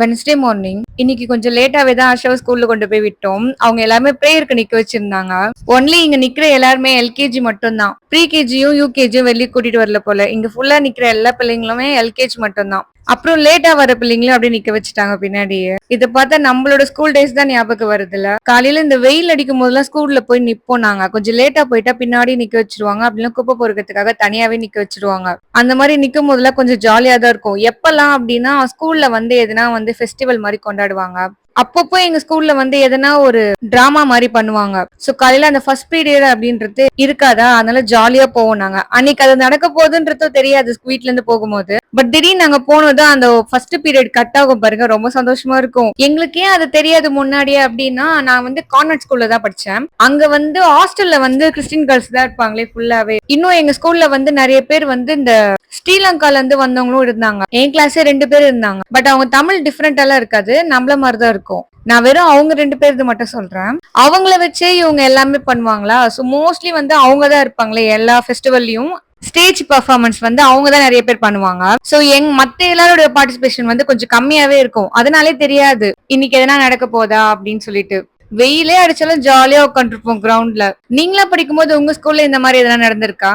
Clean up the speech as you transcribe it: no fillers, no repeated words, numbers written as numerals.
Wednesday morning இன்னைக்கு கொஞ்சம் லேட்டாவே தான் ஆஷாவை ஸ்கூல்ல கொண்டு போய் விட்டோம். அவங்க எல்லாருமே பிரேயருக்கு நிக்க வச்சிருந்தாங்க. ஒன்லி இங்க நிக்கிற எல்லாருமே எல்கேஜி மட்டும் தான். ப்ரீ கேஜியும் யூகேஜியும் வெளியே கூட்டிட்டு வரல போல. இங்க ஃபுல்லா நிக்கிற எல்லா பிள்ளைங்களுமே எல்கேஜி மட்டும் தான். அப்புறம் லேட்டா வர பிள்ளைங்களும் அப்படியே நிக்க வச்சுட்டாங்க பின்னாடியே. இத பார்த்தா நம்மளோட ஸ்கூல் டேஸ் தான் ஞாபகம் வருதுல்ல. காலையில இந்த வெயில் அடிக்கும் போதெல்லாம் ஸ்கூல்ல போய் நிப்போம் நாங்க. கொஞ்சம் லேட்டா போயிட்டா பின்னாடி நிக்க வச்சிருவாங்க. அப்படின்னா குப்பை பொறுக்கிறதுக்காக தனியாவே நிக்க வச்சிருவாங்க. அந்த மாதிரி நிக்கும் போதெல்லாம் கொஞ்சம் ஜாலியா தான் இருக்கும். எப்பெல்லாம் அப்படின்னா ஸ்கூல்ல வந்து எதுனா வந்து ஃபெஸ்டிவல் மாதிரி கொண்டாடுவாங்க. அப்பப்போ எங்க ஸ்கூல்ல வந்து எதனா ஒரு டிராமா மாதிரி பண்ணுவாங்க. சோ காலையில அந்த ஃபர்ஸ்ட் பீரியட் அப்படின்றது இருக்காதா, அதனால ஜாலியா போவோம் நாங்க. அன்னைக்கு அது நடக்க போகுதுன்றதும் தெரியாது வீட்ல இருந்து போகும்போது. பட் திடீர்னு நாங்க போனதும் அந்த ஃபர்ஸ்ட் பீரியட் கட் ஆகும் பாருங்க, ரொம்ப சந்தோஷமா இருக்கும். எங்களுக்கு ஏன் அது தெரியாது முன்னாடியே அப்படின்னா, நான் வந்து கான்வென்ட் ஸ்கூல்ல தான் படிச்சேன். அங்க வந்து ஹாஸ்டல்ல வந்து கிறிஸ்டின் கேர்ள்ஸ் தான் இருப்பாங்களே ஃபுல்லாவே. இன்னும் எங்க ஸ்கூல்ல வந்து நிறைய பேர் வந்து இந்த ஸ்ரீலங்கால இருந்து வந்தவங்களும் இருந்தாங்க. என் கிளாஸே 2 பேர் இருந்தாங்க. பட் அவங்க தமிழ் டிஃபரெண்ட் எல்லாம் இருக்காது, நம்மள மாதிரிதான் இருக்கும். நான் வெறும் அவங்க 2 பேருக்கு மட்டும் சொல்றேன். அவங்கள வச்சே இவங்க எல்லாமே பண்ணுவாங்களா, சோ மோஸ்ட்லி வந்து அவங்கதான் இருப்பாங்களே எல்லா ஃபெஸ்டிவல்லயும். ஸ்டேஜ் பெர்ஃபார்மன்ஸ் வந்து அவங்க தான் நிறைய பேர் பண்ணுவாங்க. சோ மத்த எல்லாரோட பார்ட்டிசிபேஷன் வந்து கொஞ்சம் கம்மியாவே இருக்கும். அதனாலே தெரியாது இன்னைக்கு எதனா நடக்க போதா அப்படின்னு சொல்லிட்டு. வெயிலே அடிச்சாலும் ஜாலியா உட்காந்துருப்போம் கிரவுண்ட்ல. நீங்களா படிக்கும்போது உங்க ஸ்கூல்ல இந்த மாதிரி எதனா நடந்திருக்கா?